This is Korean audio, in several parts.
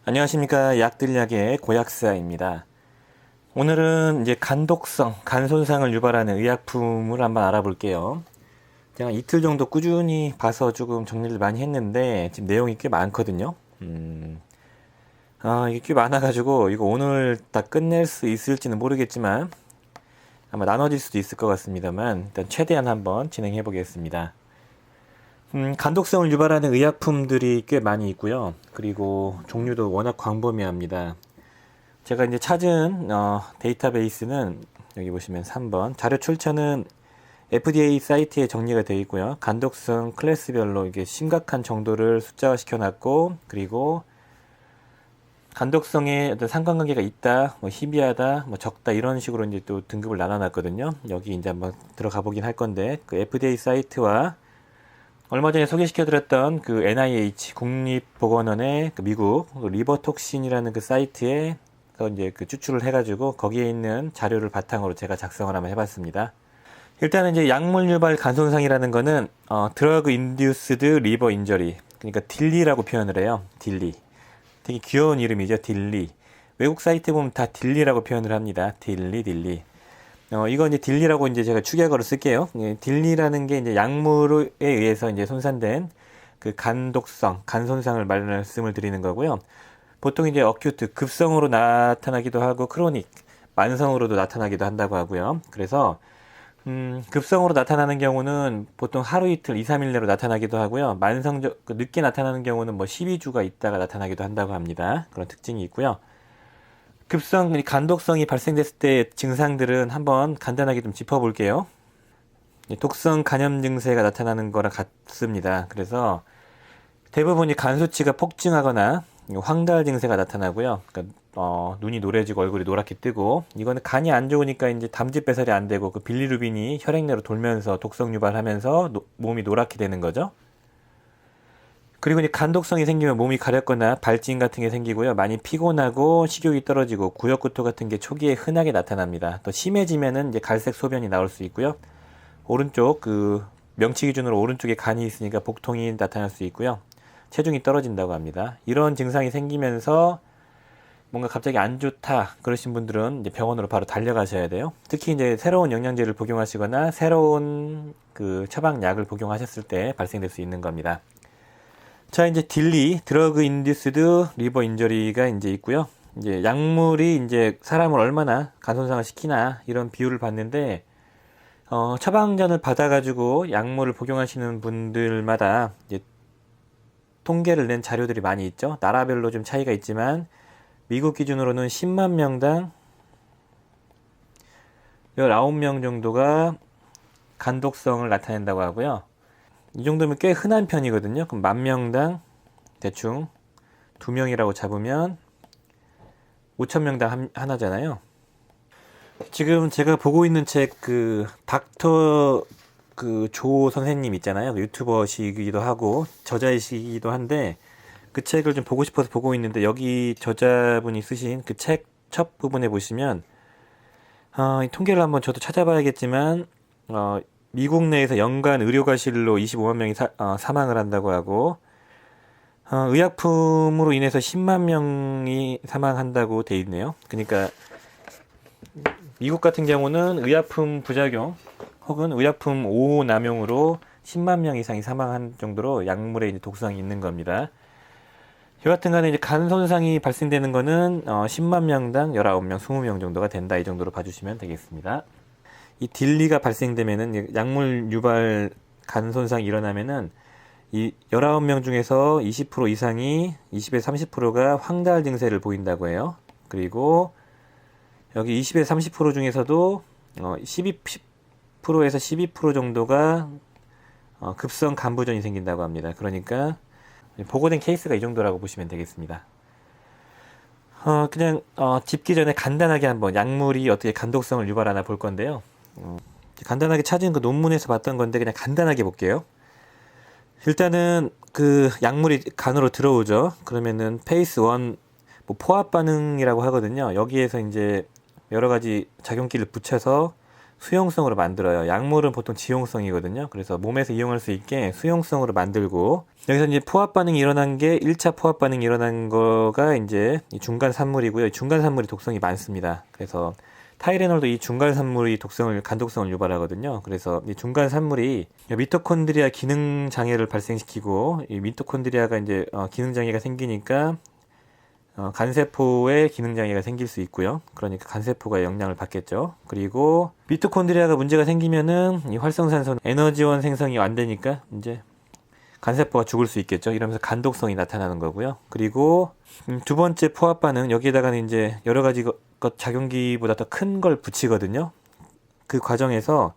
안녕하십니까. 약들약의 고약사입니다. 오늘은 이제 간독성, 간 손상을 유발하는 의약품을 한번 알아볼게요. 제가 이틀 정도 꾸준히 봐서 조금 정리를 많이 했는데 지금 내용이 꽤 많거든요. 이게 꽤 많아가지고 이거 오늘 다 끝낼 수 있을지는 모르겠지만 아마 나눠질 수도 있을 것 같습니다만 일단 최대한 한번 진행해 보겠습니다. 간독성을 유발하는 의약품들이 꽤 많이 있고요. 그리고 종류도 워낙 광범위합니다. 제가 이제 찾은 데이터베이스는 여기 보시면 3번 자료 출처는 FDA 사이트에 정리가 되어 있고요. 간독성 클래스별로 이게 심각한 정도를 숫자화 시켜놨고, 그리고 간독성에 어떤 상관관계가 있다, 뭐 희비하다, 뭐 적다 이런 식으로 이제 또 등급을 나눠놨거든요. 여기 이제 한번 들어가 보긴 할 건데 그 FDA 사이트와 얼마 전에 소개시켜드렸던 그 NIH 국립보건원의 그 미국 리버톡신이라는 그 사이트에 이제 그 추출을 해가지고 거기에 있는 자료를 바탕으로 제가 작성을 한번 해봤습니다. 일단은 이제 약물 유발 간손상이라는 거는 드러그 인듀스드 리버 인저리, 그러니까 딜리라고 표현을 해요. 딜리. 되게 귀여운 이름이죠. 딜리. 외국 사이트에 보면 다 딜리라고 표현을 합니다. 딜리. 이거 이제 딜리라고 이제 제가 축약어로 쓸게요. 딜리라는 게 이제 약물에 의해서 이제 손상된 그 간독성, 간 손상을 말씀을 드리는 거고요. 보통 이제 어큐트, 급성으로 나타나기도 하고, 크로닉, 만성으로도 나타나기도 한다고 하고요. 그래서, 급성으로 나타나는 경우는 보통 하루 이틀, 2, 3일 내로 나타나기도 하고요. 늦게 나타나는 경우는 뭐 12주가 있다가 나타나기도 한다고 합니다. 그런 특징이 있고요. 간독성이 발생됐을 때 증상들은 한번 간단하게 좀 짚어볼게요. 독성 간염 증세가 나타나는 거랑 같습니다. 그래서 대부분이 간 수치가 폭증하거나 황달 증세가 나타나고요. 그러니까 눈이 노래지고 얼굴이 노랗게 뜨고, 이거는 간이 안 좋으니까 이제 담즙 배설이 안 되고 그 빌리루빈이 혈액 내로 돌면서 독성 유발하면서 몸이 노랗게 되는 거죠. 그리고 이제 간독성이 생기면 몸이 가렵거나 발진 같은 게 생기고요. 많이 피곤하고 식욕이 떨어지고 구역구토 같은 게 초기에 흔하게 나타납니다. 더 심해지면은 이제 갈색 소변이 나올 수 있고요. 오른쪽 명치 기준으로 오른쪽에 간이 있으니까 복통이 나타날 수 있고요. 체중이 떨어진다고 합니다. 이런 증상이 생기면서 뭔가 갑자기 안 좋다 그러신 분들은 이제 병원으로 바로 달려가셔야 돼요. 특히 이제 새로운 영양제를 복용하시거나 새로운 그 처방약을 복용하셨을 때 발생될 수 있는 겁니다. 자, 이제 드러그 인듀스드 리버 인저리가 이제 있고요. 이제 약물이 이제 사람을 얼마나 간손상을 시키나 이런 비율을 봤는데, 처방전을 받아가지고 약물을 복용하시는 분들마다 이제 통계를 낸 자료들이 많이 있죠. 나라별로 좀 차이가 있지만, 미국 기준으로는 10만 명당 19명 정도가 간독성을 나타낸다고 하고요. 이 정도면 꽤 흔한 편이거든요. 그럼 10,000명당 대충 2명이라고 잡으면 5,000명당 하나잖아요. 지금 제가 보고 있는 책 닥터 조 선생님 있잖아요. 유튜버시기도 하고 저자이시기도 한데 그 책을 좀 보고 싶어서 보고 있는데, 여기 저자분이 쓰신 그 책 첫 부분에 보시면 이 통계를 한번 저도 찾아봐야겠지만 미국 내에서 연간 의료과실로 25만 명이 사망을 한다고 하고, 의약품으로 인해서 10만 명이 사망한다고 돼 있네요. 그러니까 미국 같은 경우는 의약품 부작용 혹은 의약품 오남용으로 10만 명 이상이 사망한 정도로 약물에 이제 독성이 있는 겁니다. 여하튼 간에 이제 간 손상이 발생되는 거는 10만 명당 19명, 20명 정도가 된다. 이 정도로 봐주시면 되겠습니다. 이 딜리가 발생되면은 약물 유발 간 손상이 일어나면은 이 19명 중에서 20% 이상이 20에서 30%가 황달 증세를 보인다고 해요. 그리고 여기 20에서 30% 중에서도 10%에서 12% 정도가 급성 간부전이 생긴다고 합니다. 그러니까 보고된 케이스가 이 정도라고 보시면 되겠습니다. 그냥 짚기 전에 간단하게 한번 약물이 어떻게 간독성을 유발하나 볼 건데요. 간단하게 찾은 그 논문에서 봤던 건데 그냥 간단하게 볼게요. 일단은 그 약물이 간으로 들어오죠. 그러면은 페이스 1 뭐 포압 반응이라고 하거든요. 여기에서 이제 여러 가지 작용기를 붙여서 수용성으로 만들어요. 약물은 보통 지용성이거든요. 그래서 몸에서 이용할 수 있게 수용성으로 만들고, 여기서 이제 포화 반응이 일어난 게 1차 포화 반응이 일어난 거가 이제 이 중간 산물이고요. 이 중간 산물이 독성이 많습니다. 그래서 타이레놀도 이 중간 산물이 간독성을 유발하거든요. 그래서 이 중간 산물이 미토콘드리아 기능 장애를 발생시키고, 이 미토콘드리아가 이제 기능 장애가 생기니까 간세포에 기능 장애가 생길 수 있고요. 그러니까 간세포가 영향을 받겠죠. 그리고 미토콘드리아가 문제가 생기면은 이 활성산소 에너지원 생성이 안 되니까 이제 간세포가 죽을 수 있겠죠. 이러면서 간독성이 나타나는 거고요. 그리고 두 번째 포화 반응, 여기에다가는 이제 여러 가지 것 작용기보다 더 큰 걸 붙이거든요. 그 과정에서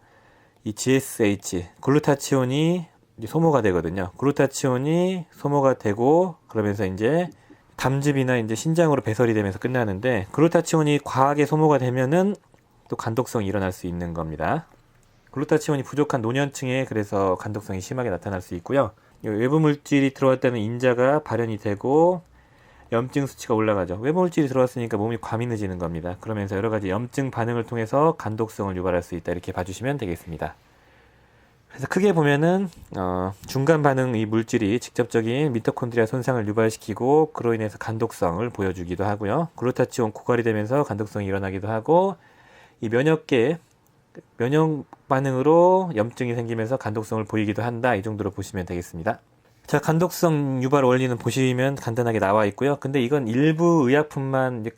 이 GSH 글루타치온이 소모가 되거든요. 글루타치온이 소모가 되고, 그러면서 이제 담즙이나 이제 신장으로 배설이 되면서 끝나는데, 글루타치온이 과하게 소모가 되면은 또 간독성이 일어날 수 있는 겁니다. 글루타치온이 부족한 노년층에 그래서 간독성이 심하게 나타날 수 있고요. 외부 물질이 들어왔다는 인자가 발현이 되고 염증 수치가 올라가죠. 외부 물질이 들어왔으니까 몸이 과민해지는 겁니다. 그러면서 여러 가지 염증 반응을 통해서 간독성을 유발할 수 있다, 이렇게 봐주시면 되겠습니다. 그래서 크게 보면은 중간 반응 이 물질이 직접적인 미토콘드리아 손상을 유발시키고 그로 인해서 간독성을 보여주기도 하고요. 글루타치온 고갈이 되면서 간독성이 일어나기도 하고, 이 면역 반응으로 염증이 생기면서 간독성을 보이기도 한다, 이 정도로 보시면 되겠습니다. 자, 간독성 유발 원리는 보시면 간단하게 나와 있고요. 근데 이건 일부 의약품만 이제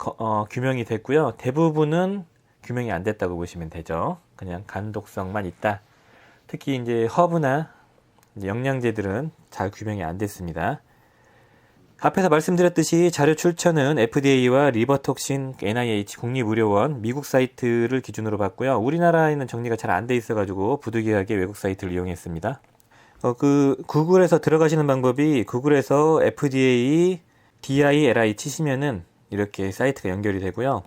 규명이 됐고요. 대부분은 규명이 안 됐다고 보시면 되죠. 그냥 간독성만 있다. 특히 이제 허브나 이제 영양제들은 잘 규명이 안 됐습니다. 앞에서 말씀드렸듯이 자료 출처는 FDA와 리버톡신 NIH 국립의료원 미국 사이트를 기준으로 봤고요. 우리나라에는 정리가 잘 안 돼 있어가지고 부득이하게 외국 사이트를 이용했습니다. 구글에서 들어가시는 방법이, 구글에서 FDA DILI 치시면은 이렇게 사이트가 연결이 되고요.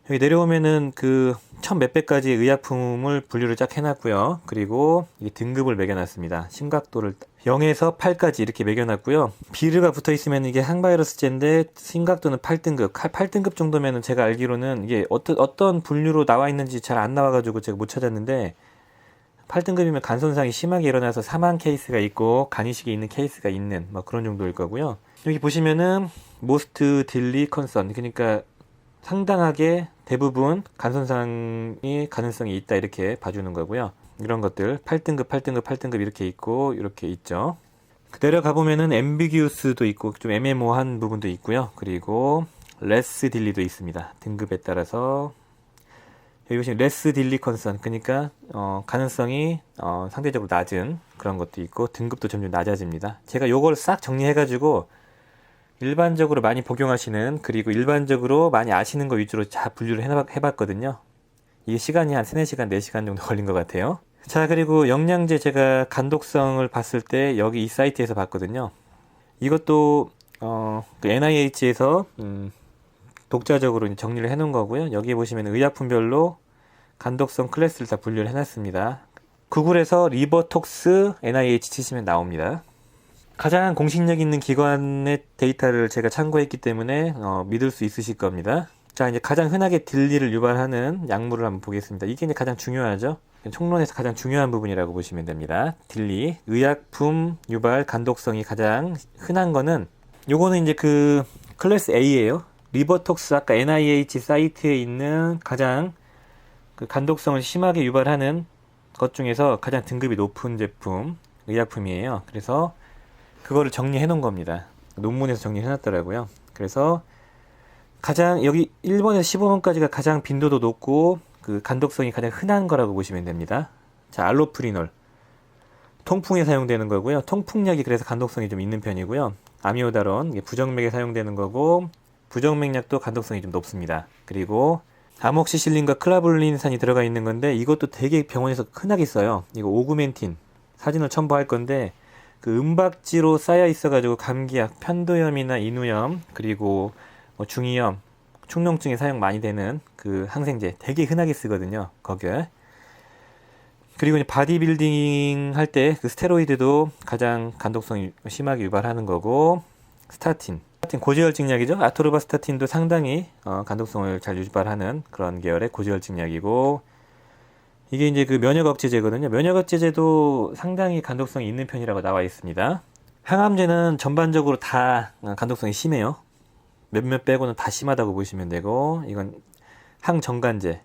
여기 내려오면은 그 천 몇백 가지 의약품을 분류를 쫙 해놨고요. 그리고 이 등급을 매겨놨습니다. 심각도를 0에서 8까지 이렇게 매겨놨고요. 비르가 붙어 있으면 이게 항바이러스제인데 심각도는 8등급. 8등급 정도면은 제가 알기로는 이게 어떤 분류로 나와 있는지 잘 안 나와가지고 제가 못 찾았는데, 8등급이면 간 손상이 심하게 일어나서 사망 케이스가 있고 간이식이 있는 케이스가 있는 그런 정도일 거고요. 여기 보시면은 most deadly concern, 그러니까 상당하게 대부분 간 손상이 가능성이 있다, 이렇게 봐주는 거고요. 이런 것들 8등급, 8등급, 8등급 이렇게 있고 이렇게 있죠. 내려가 보면은 ambiguous도 있고 좀 애매모호한 부분도 있고요. 그리고 less deadly도 있습니다. 등급에 따라서. 여기 보시면 less deadly concern, 그러니까 가능성이 상대적으로 낮은 그런 것도 있고 등급도 점점 낮아집니다. 제가 요걸 싹 정리해가지고 일반적으로 많이 복용하시는, 그리고 일반적으로 많이 아시는 거 위주로 다 분류를 해봤거든요. 이게 시간이 한 3-4시간, 4시간 정도 걸린 것 같아요. 자, 그리고 영양제 제가 간독성을 봤을 때 여기 이 사이트에서 봤거든요. 이것도 그 NIH에서 독자적으로 정리를 해놓은 거고요. 여기 보시면 의약품별로 간독성 클래스를 다 분류를 해놨습니다. 구글에서 리버톡스 NIH 치시면 나옵니다. 가장 공신력 있는 기관의 데이터를 제가 참고했기 때문에 믿을 수 있으실 겁니다. 자, 이제 가장 흔하게 딜리를 유발하는 약물을 한번 보겠습니다. 이게 이제 가장 중요하죠. 총론에서 가장 중요한 부분이라고 보시면 됩니다. 딜리, 의약품 유발 간독성이 가장 흔한 거는 요거는 이제 그 클래스 A예요. 리버톡스, 아까 NIH 사이트에 있는 가장 그 간독성을 심하게 유발하는 것 중에서 가장 등급이 높은 제품, 의약품이에요. 그래서 그거를 정리해 놓은 겁니다. 논문에서 정리해 놨더라고요. 그래서 가장 여기 1번에서 15번까지가 가장 빈도도 높고 그 간독성이 가장 흔한 거라고 보시면 됩니다. 자, 알로프리놀. 통풍에 사용되는 거고요. 통풍약이 그래서 간독성이 좀 있는 편이고요. 아미오다론, 부정맥에 사용되는 거고, 부정맥약도 간독성이 좀 높습니다. 그리고 아목시실린과 클라불린산이 들어가 있는 건데 이것도 되게 병원에서 흔하게 써요. 이거 오구멘틴 사진을 첨부할 건데 그 은박지로 쌓여 있어가지고 감기약, 편도염이나 인후염, 그리고 중이염, 축농증에 사용 많이 되는 그 항생제 되게 흔하게 쓰거든요. 거기에. 그리고 이제 바디빌딩 할 때 그 스테로이드도 가장 간독성이 심하게 유발하는 거고, 스타틴 고지혈증약이죠. 아토르바스타틴도 상당히 간독성을 잘 유발하는 그런 계열의 고지혈증약이고, 이게 이제 그 면역억제제거든요. 면역억제제도 상당히 간독성이 있는 편이라고 나와 있습니다. 항암제는 전반적으로 다 간독성이 심해요. 몇몇 빼고는 다 심하다고 보시면 되고, 이건 항정간제,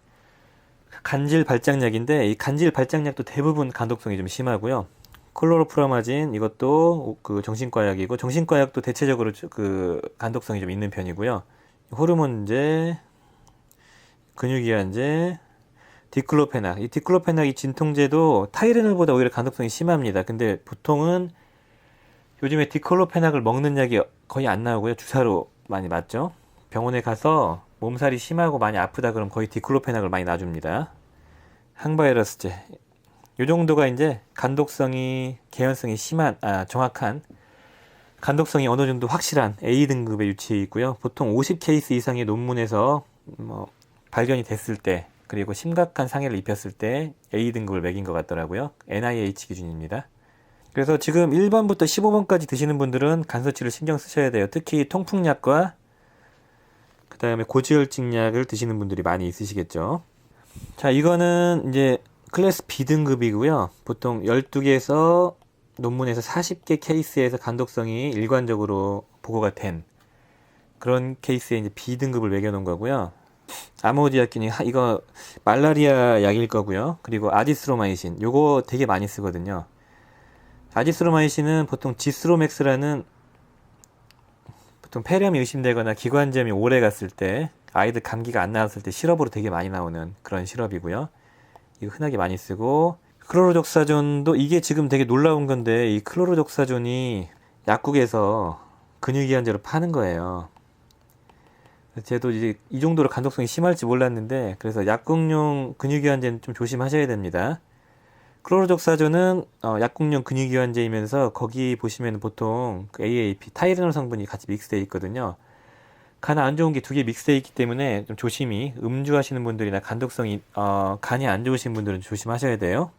간질 발작약인데 이 간질 발작약도 대부분 간독성이 좀 심하고요. 클로로프라마진 이것도 그 정신과약이고, 정신과약도 대체적으로 그 간독성이 좀 있는 편이고요. 호르몬제, 근육이완제, 디클로페낙. 이 디클로페낙 이 진통제도 타이레놀보다 오히려 간독성이 심합니다. 근데 보통은 요즘에 디클로페낙을 먹는 약이 거의 안 나오고요. 주사로 많이 맞죠. 병원에 가서 몸살이 심하고 많이 아프다 그러면 거의 디클로페낙을 많이 놔줍니다. 항바이러스제. 요 정도가 이제 간독성이, 개연성이 심한, 정확한, 간독성이 어느 정도 확실한 A등급에 위치해 있고요. 보통 50케이스 이상의 논문에서 발견이 됐을 때, 그리고 심각한 상해를 입혔을 때 A등급을 매긴 것 같더라고요. NIH 기준입니다. 그래서 지금 1번부터 15번까지 드시는 분들은 간수치를 신경 쓰셔야 돼요. 특히 통풍약과 그 다음에 고지혈증약을 드시는 분들이 많이 있으시겠죠. 자, 이거는 이제 클래스 B등급이고요. 보통 12개에서 논문에서 40개 케이스에서 간독성이 일관적으로 보고가 된 그런 케이스에 이제 B등급을 매겨놓은 거고요. 아모디아균이 이거 말라리아 약일 거고요. 그리고 아지스로마이신 요거 되게 많이 쓰거든요. 아지스로마이신은 보통 지스로맥스라는 보통 폐렴이 의심되거나 기관지염이 오래 갔을 때 아이들 감기가 안 나왔을 때 시럽으로 되게 많이 나오는 그런 시럽이고요. 이거 흔하게 많이 쓰고, 클로로적사존도 이게 지금 되게 놀라운 건데 이 클로로적사존이 약국에서 근육이완제로 파는 거예요. 저도 이제 이 정도로 간독성이 심할지 몰랐는데, 그래서 약국용 근육이완제는 좀 조심하셔야 됩니다. 클로로적사존은 약국용 근육이완제이면서 거기 보시면 보통 그 AAP, 타이레놀 성분이 같이 믹스되어 있거든요. 간 안 좋은 게 두 개 믹스되어 있기 때문에 좀 조심히, 음주하시는 분들이나 간독성이 간이 안 좋으신 분들은 조심하셔야 돼요.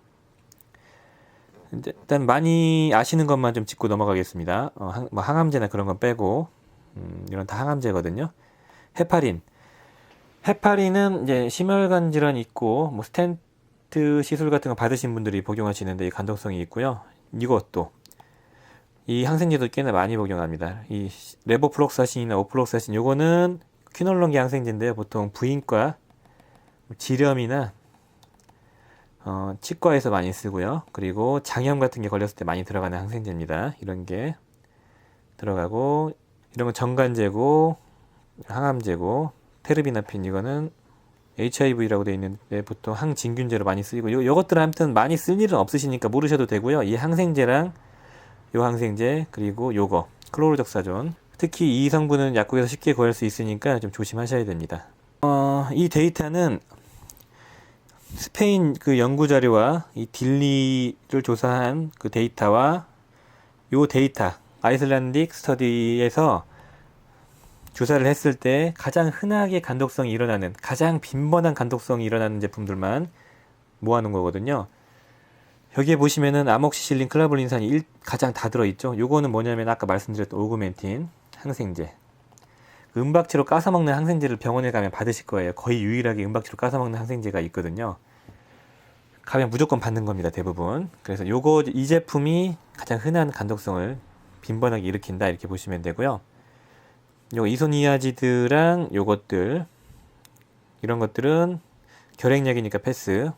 일단 많이 아시는 것만 좀 짚고 넘어가겠습니다. 뭐 항암제나 그런 건 빼고, 이런 다 항암제거든요. 헤파린은 이제 심혈관 질환이 있고 뭐 스텐트 시술 같은 거 받으신 분들이 복용하시는데 이 간독성이 있고요. 이것도 이 항생제도 꽤나 많이 복용합니다. 이 레보플록사신이나 오플록사신 요거는 퀴놀론계 항생제인데요. 보통 부인과 지렴이나 치과에서 많이 쓰고요. 그리고 장염 같은 게 걸렸을 때 많이 들어가는 항생제입니다. 이런 게 들어가고, 이런 건 정간제고 항암제고, 테르비나핀 이거는 HIV라고 되어 있는데 보통 항진균제로 많이 쓰이고, 요것들은 아무튼 많이 쓸 일은 없으시니까 모르셔도 되고요. 이 항생제랑 요 항생제, 그리고 요거 클로로적사존, 특히 이 성분은 약국에서 쉽게 구할 수 있으니까 좀 조심하셔야 됩니다. 이 데이터는 스페인 그 연구 자료와 이 딜리를 조사한 그 데이터와 요 데이터 아이슬란딕 스터디에서 조사를 했을 때 가장 흔하게 간독성이 일어나는, 가장 빈번한 간독성이 일어나는 제품들만 모아놓은 거거든요. 여기에 보시면은 아목시실린, 클라볼린산이 가장 다 들어있죠. 요거는 뭐냐면 아까 말씀드렸던 오그멘틴 항생제, 은박지로 까서 먹는 항생제를 병원에 가면 받으실 거예요. 거의 유일하게 은박지로 까서 먹는 항생제가 있거든요. 가면 무조건 받는 겁니다, 대부분. 그래서 이 제품이 가장 흔한 간독성을 빈번하게 일으킨다, 이렇게 보시면 되고요. 요 이소니아지드랑 요것들, 이런 것들은 결핵약이니까 패스.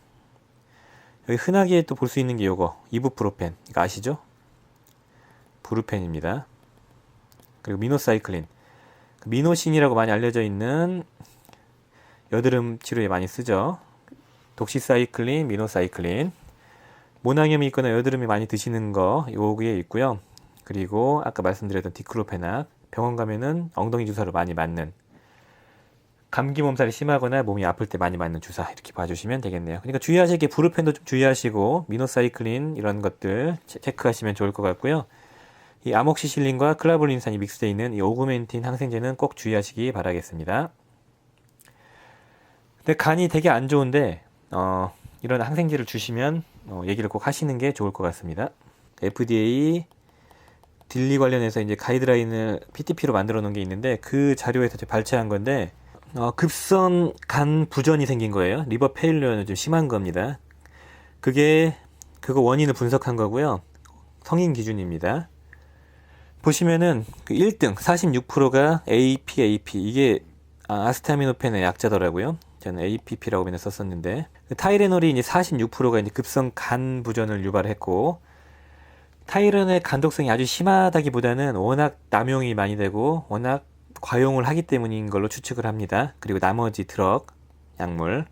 여기 흔하게 또 볼 수 있는 게 요거 이부프로펜, 이거 아시죠? 브루펜입니다. 그리고 미노사이클린, 미노신이라고 많이 알려져 있는 여드름 치료에 많이 쓰죠. 독시사이클린, 미노사이클린. 모낭염이 있거나 여드름이 많이 드시는 거 여기에 있고요. 그리고 아까 말씀드렸던 디클로페낙, 병원 가면은 엉덩이 주사로 많이 맞는, 감기 몸살이 심하거나 몸이 아플 때 많이 맞는 주사, 이렇게 봐주시면 되겠네요. 그러니까 주의하실 게 브루펜도 좀 주의하시고 미노사이클린 이런 것들 체크하시면 좋을 것 같고요. 이 아목시실린과 클라볼린산이 믹스되어 있는 이 오그멘틴 항생제는 꼭 주의하시기 바라겠습니다. 근데 간이 되게 안 좋은데 이런 항생제를 주시면 얘기를 꼭 하시는 게 좋을 것 같습니다. FDA 딜리 관련해서 이제 가이드라인을 PTP로 만들어 놓은 게 있는데 그 자료에서 발췌한 건데, 급성 간 부전이 생긴 거예요. 리버 페일러는 좀 심한 겁니다. 그거 원인을 분석한 거고요. 성인 기준입니다. 보시면은 그 1등 46%가 AP 이게 아스타미노펜의 약자더라고요. 저는 APP라고 맨날 썼었는데 타이레놀이 이제 46%가 이제 급성 간 부전을 유발했고 타이레놀의 간독성이 아주 심하다기보다는 워낙 남용이 많이 되고 워낙 과용을 하기 때문인 걸로 추측을 합니다. 그리고 나머지 드럭, 약물,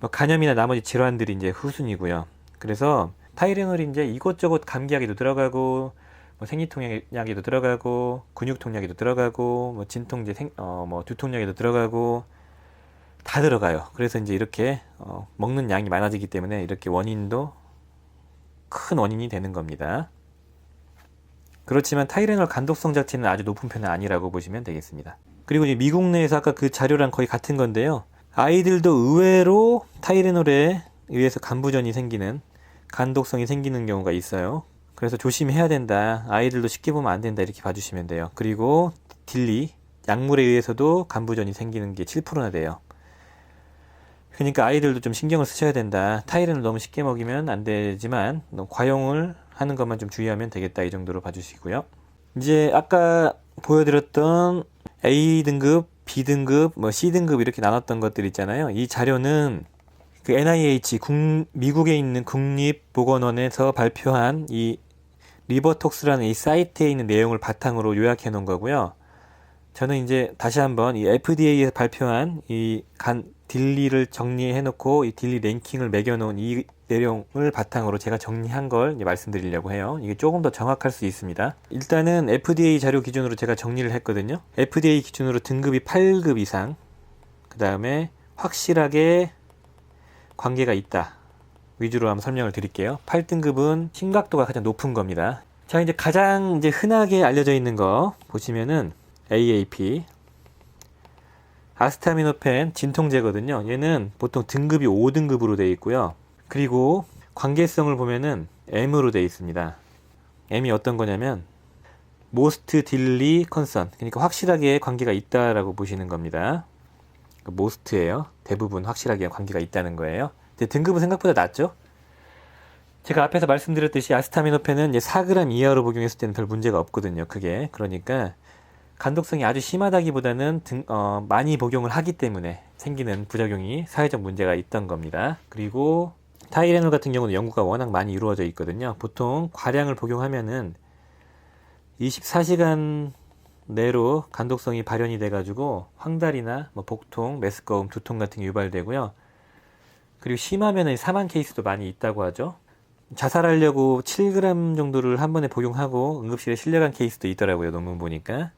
뭐 간염이나 나머지 질환들이 이제 후순이고요. 그래서 타이레놀이 이제 이것저것 감기약에도 들어가고 뭐 생리통약에도 들어가고 근육통약에도 들어가고 뭐 진통제 뭐 두통약에도 들어가고 다 들어가요. 그래서 이제 이렇게 먹는 양이 많아지기 때문에 이렇게 원인도 큰 원인이 되는 겁니다. 그렇지만 타이레놀 간독성 자체는 아주 높은 편은 아니라고 보시면 되겠습니다. 그리고 이제 미국 내에서 아까 그 자료랑 거의 같은 건데요. 아이들도 의외로 타이레놀에 의해서 간부전이 생기는 간독성이 생기는 경우가 있어요. 그래서 조심해야 된다. 아이들도 쉽게 보면 안 된다. 이렇게 봐주시면 돼요. 그리고 딜리, 약물에 의해서도 간부전이 생기는 게 7%나 돼요. 그러니까 아이들도 좀 신경을 쓰셔야 된다. 타이레놀 너무 쉽게 먹이면 안 되지만 과용을 하는 것만 좀 주의하면 되겠다. 이 정도로 봐주시고요. 이제 아까 보여드렸던 A등급, B등급, 뭐 C등급 이렇게 나눴던 것들 있잖아요. 이 자료는 그 NIH 미국에 있는 국립보건원에서 발표한 이 리버톡스라는 이 사이트에 있는 내용을 바탕으로 요약해 놓은 거고요. 저는 이제 다시 한번 이 FDA에서 발표한 이 딜리를 정리해 놓고 이 딜리 랭킹을 매겨 놓은 이 내용을 바탕으로 제가 정리한 걸 이제 말씀드리려고 해요. 이게 조금 더 정확할 수 있습니다. 일단은 FDA 자료 기준으로 제가 정리를 했거든요. FDA 기준으로 등급이 8급 이상, 그 다음에 확실하게 관계가 있다 위주로 한번 설명을 드릴게요. 8등급은 심각도가 가장 높은 겁니다. 자, 이제 가장 이제 흔하게 알려져 있는 거 보시면은 AAP 아스타미노펜 진통제거든요. 얘는 보통 등급이 5등급으로 되어 있고요. 그리고 관계성을 보면은 M으로 되어 있습니다. M이 어떤 거냐면 Most Deadly Concern, 그러니까 확실하게 관계가 있다라고 보시는 겁니다. Most예요. 대부분 확실하게 관계가 있다는 거예요. 근데 등급은 생각보다 낮죠? 제가 앞에서 말씀드렸듯이 아스타미노펜은 이제 4g 이하로 복용했을 때는 별 문제가 없거든요. 그게. 그러니까 간독성이 아주 심하다기보다는 많이 복용을 하기 때문에 생기는 부작용이 사회적 문제가 있던 겁니다. 그리고 타이레놀 같은 경우는 연구가 워낙 많이 이루어져 있거든요. 보통 과량을 복용하면은 24시간 내로 간독성이 발현이 돼가지고 황달이나 뭐 복통, 메스꺼움, 두통 같은 게 유발되고요. 그리고 심하면은 사망 케이스도 많이 있다고 하죠. 자살하려고 7g 정도를 한 번에 복용하고 응급실에 실려간 케이스도 있더라고요. 논문 보니까.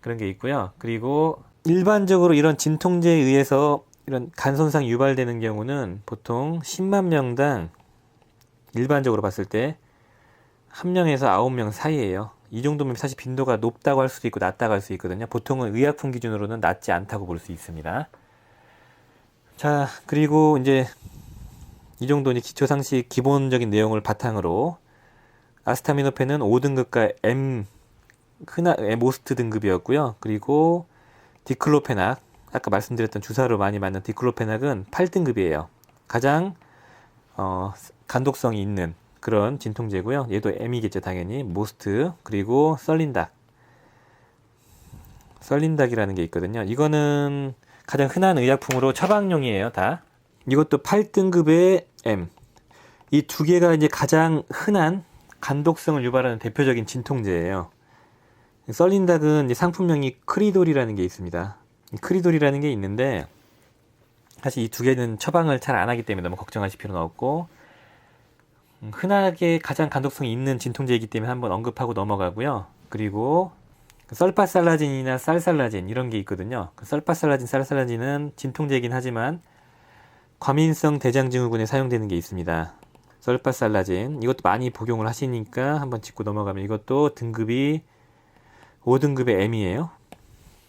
그런 게 있고요. 그리고 일반적으로 이런 진통제에 의해서 이런 간 손상이 유발되는 경우는 보통 10만 명당 일반적으로 봤을 때 1명에서 9명 사이예요. 이 정도면 사실 빈도가 높다고 할 수도 있고 낮다고 할 수 있거든요. 보통은 의약품 기준으로는 낮지 않다고 볼 수 있습니다. 자, 그리고 이제 이 정도 이제 기초상식 기본적인 내용을 바탕으로 아스타미노펜은 5등급과 모스트 등급이었고요. 그리고 디클로페낙, 아까 말씀드렸던 주사로 많이 맞는 디클로페낙은 8등급이에요. 가장 간독성이 있는 그런 진통제고요. 얘도 M이겠죠, 당연히. 모스트, 그리고 썰린닥이라는 게 있거든요. 이거는 가장 흔한 의약품으로 처방용이에요, 다. 이것도 8등급의 M. 이 두 개가 이제 가장 흔한 간독성을 유발하는 대표적인 진통제예요. 썰린닥은 이제 상품명이 크리돌이라는 게 있습니다. 크리돌이라는 게 있는데 사실 이 두 개는 처방을 잘 안 하기 때문에 너무 걱정하실 필요는 없고 흔하게 가장 간독성이 있는 진통제이기 때문에 한번 언급하고 넘어가고요. 그리고 설파살라진이나 쌀살라진 이런 게 있거든요. 설파살라진, 쌀살라진은 진통제이긴 하지만 과민성 대장증후군에 사용되는 게 있습니다. 설파살라진 이것도 많이 복용을 하시니까 한번 짚고 넘어가면 이것도 등급이 5등급의 M이에요.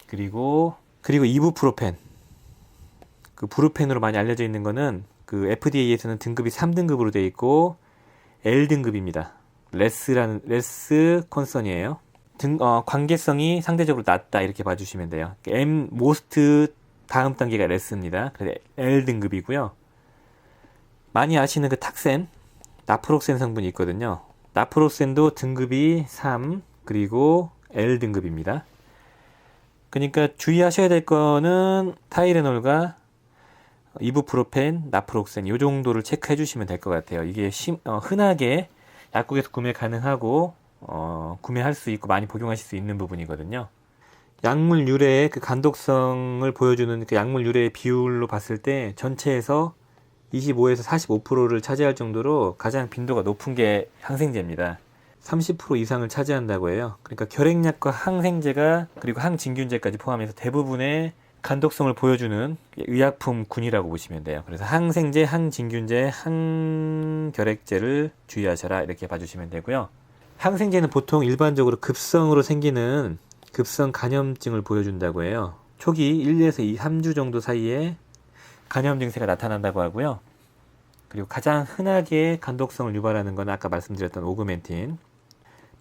그리고 이부프로펜, 그 브루펜으로 많이 알려져 있는 거는 그 FDA에서는 등급이 3등급으로 되어 있고 L등급입니다. 레스 컨선이에요. 관계성이 상대적으로 낮다 이렇게 봐주시면 돼요. M 모스트 다음 단계가 레스입니다. 그래서 L등급이고요. 많이 아시는 그 탁센, 나프록센 성분이 있거든요. 나프록센도 등급이 3, 그리고 L 등급입니다. 그러니까 주의하셔야 될 거는 타이레놀과 이부프로펜, 나프록센 이 정도를 체크해 주시면 될 것 같아요. 이게 흔하게 약국에서 구매 가능하고 구매할 수 있고 많이 복용하실 수 있는 부분이거든요. 약물 유래의 그 간독성을 보여주는 그 약물 유래의 비율로 봤을 때 전체에서 25에서 45%를 차지할 정도로 가장 빈도가 높은 게 항생제입니다. 30% 이상을 차지한다고 해요. 그러니까 결핵약과 항생제가 그리고 항진균제까지 포함해서 대부분의 간독성을 보여주는 의약품군이라고 보시면 돼요. 그래서 항생제, 항진균제, 항결핵제를 주의하셔라 이렇게 봐주시면 되고요. 항생제는 보통 일반적으로 급성으로 생기는 급성 간염증을 보여준다고 해요. 초기 1에서 3주 정도 사이에 간염 증세가 나타난다고 하고요. 그리고 가장 흔하게 간독성을 유발하는 건 아까 말씀드렸던 오그멘틴,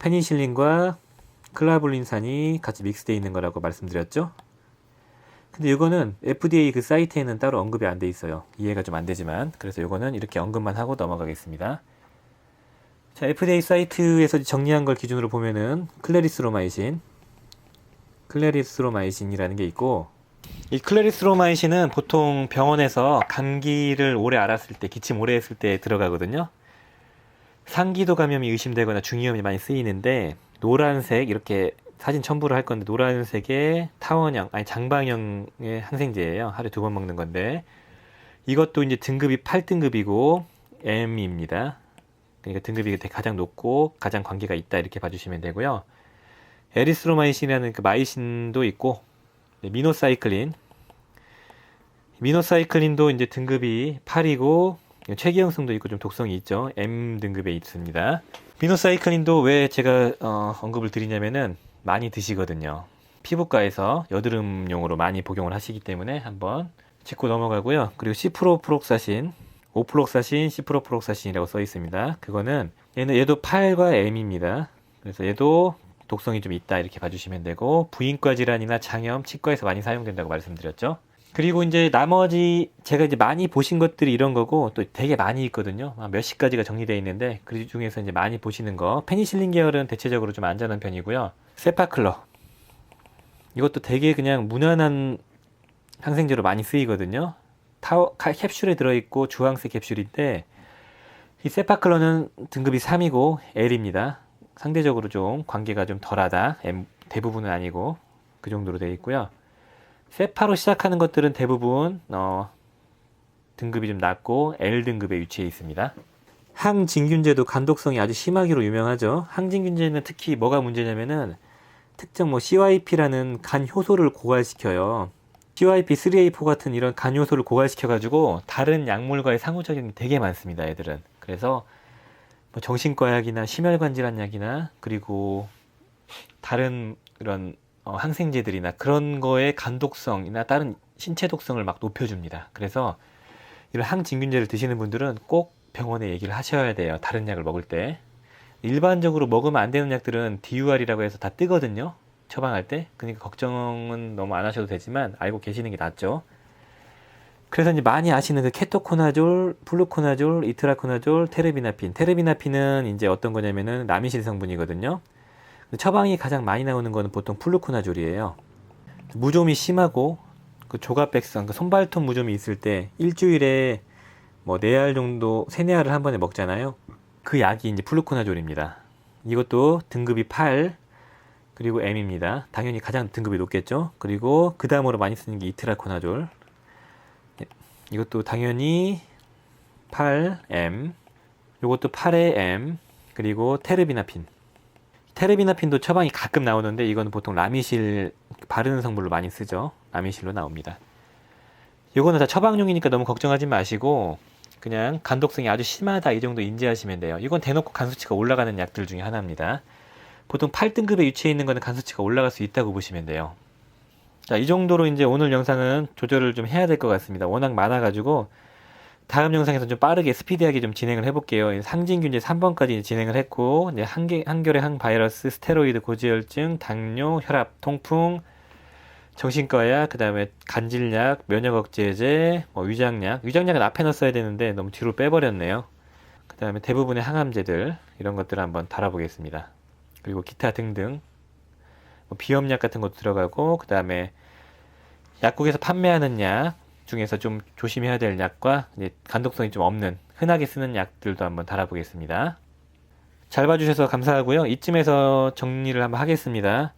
페니실린과 클라불린산이 같이 믹스되어 있는 거라고 말씀드렸죠. 근데 이거는 FDA 그 사이트에는 따로 언급이 안 돼 있어요. 이해가 좀 안 되지만. 그래서 이거는 이렇게 언급만 하고 넘어가겠습니다. 자, FDA 사이트에서 정리한 걸 기준으로 보면은 클레리스로마이신이라는 게 있고, 이 클레리스로마이신은 보통 병원에서 감기를 오래 앓았을 때, 기침 오래 했을 때 들어가거든요. 상기도 감염이 의심되거나 중이염이 많이 쓰이는데, 노란색, 이렇게 사진 첨부를 할 건데, 노란색의 타원형, 아니 장방형의 항생제예요. 하루에 2번 먹는 건데, 이것도 이제 등급이 8등급이고, M입니다. 그러니까 등급이 가장 높고, 가장 관계가 있다, 이렇게 봐주시면 되고요. 에리스로마이신이라는 그 마이신도 있고, 미노사이클린도 이제 등급이 8이고 최기형성도 있고 좀 독성이 있죠. M 등급에 있습니다. 미노사이클린도 왜 제가 언급을 드리냐면은 많이 드시거든요. 피부과에서 여드름용으로 많이 복용을 하시기 때문에 한번 짚고 넘어가고요. 그리고 시프로프록사신, 오플록사신, 시프로프록사신이라고 써 있습니다. 그거는 얘도 8과 M입니다. 그래서 얘도 독성이 좀 있다 이렇게 봐주시면 되고, 부인과 질환이나 장염, 치과에서 많이 사용된다고 말씀드렸죠. 그리고 이제 나머지 제가 이제 많이 보신 것들이 이런 거고, 또 되게 많이 있거든요. 몇십 가지가 정리되어 있는데 그 중에서 이제 많이 보시는 거, 페니실린 계열은 대체적으로 좀 안전한 편이고요. 세파클러, 이것도 되게 그냥 무난한 항생제로 많이 쓰이거든요. 캡슐에 들어있고 주황색 캡슐인데, 이 세파클러는 등급이 3이고 L입니다. 상대적으로 좀 관계가 좀 덜하다. 대부분은 아니고 그 정도로 되어 있고요. 세파로 시작하는 것들은 대부분 등급이 좀 낮고 L 등급에 위치해 있습니다. 항진균제도 간독성이 아주 심하기로 유명하죠. 항진균제는 특히 뭐가 문제냐면은 특정 CYP라는 간 효소를 고갈시켜요. CYP3A4 같은 이런 간 효소를 고갈시켜가지고 다른 약물과의 상호작용이 되게 많습니다. 애들은. 그래서 정신과약이나 심혈관 질환약이나 그리고 다른 이런 항생제들이나 그런 거에 간독성이나 다른 신체 독성을 막 높여줍니다. 그래서 이런 항진균제를 드시는 분들은 꼭 병원에 얘기를 하셔야 돼요. 다른 약을 먹을 때. 일반적으로 먹으면 안 되는 약들은 DUR이라고 해서 다 뜨거든요. 처방할 때. 그러니까 걱정은 너무 안 하셔도 되지만 알고 계시는 게 낫죠. 그래서 이제 많이 아시는 그 케토코나졸, 플루코나졸, 이트라코나졸, 테르비나핀. 테르비나핀은 이제 어떤 거냐면은 라미실 성분이거든요. 처방이 가장 많이 나오는 거는 보통 플루코나졸이에요. 무좀이 심하고 그 조갑백성, 그 손발톱 무좀이 있을 때 일주일에 4알 정도, 3-4알을 한 번에 먹잖아요. 그 약이 이제 플루코나졸입니다. 이것도 등급이 8, 그리고 M입니다. 당연히 가장 등급이 높겠죠. 그리고 그 다음으로 많이 쓰는 게 이트라코나졸. 이것도 당연히 8M, 이것도 8의 M, 그리고 테르비나핀. 테르비나핀도 처방이 가끔 나오는데 이거는 보통 라미실 바르는 성분로 많이 쓰죠. 라미실로 나옵니다. 이거는 다 처방용이니까 너무 걱정하지 마시고 그냥 간독성이 아주 심하다 이 정도 인지하시면 돼요. 이건 대놓고 간수치가 올라가는 약들 중에 하나입니다. 보통 8등급에 위치해 있는 거는 간수치가 올라갈 수 있다고 보시면 돼요. 자, 이 정도로 이제 오늘 영상은 조절을 좀 해야 될 것 같습니다. 워낙 많아가지고 다음 영상에서 좀 빠르게 스피디하게 좀 진행을 해볼게요. 항진균제 3번까지 진행을 했고, 이제 항결핵, 항바이러스, 스테로이드, 고지혈증, 당뇨, 혈압, 통풍, 정신과약, 그 다음에 간질약, 면역억제제, 뭐 위장약. 위장약은 앞에 넣었어야 되는데 너무 뒤로 빼버렸네요. 그 다음에 대부분의 항암제들, 이런 것들을 한번 달아보겠습니다. 그리고 기타 등등, 뭐 비염약 같은 것도 들어가고, 그 다음에 약국에서 판매하는 약 중에서 좀 조심해야 될 약과 이제 간독성이 좀 없는 흔하게 쓰는 약들도 한번 달아보겠습니다. 잘 봐주셔서 감사하고요. 이쯤에서 정리를 한번 하겠습니다.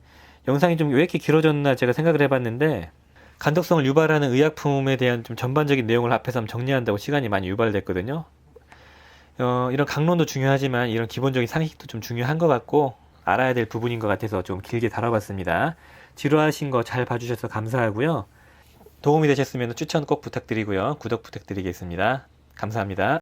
영상이 좀 왜 이렇게 길어졌나 제가 생각을 해봤는데, 간독성을 유발하는 의약품에 대한 좀 전반적인 내용을 앞에서 한번 정리한다고 시간이 많이 유발됐거든요. 이런 강론도 중요하지만 이런 기본적인 상식도 좀 중요한 것 같고 알아야 될 부분인 것 같아서 좀 길게 다뤄봤습니다. 지루하신 거 잘 봐주셔서 감사하고요. 도움이 되셨으면 추천 꼭 부탁드리고요. 구독 부탁드리겠습니다. 감사합니다.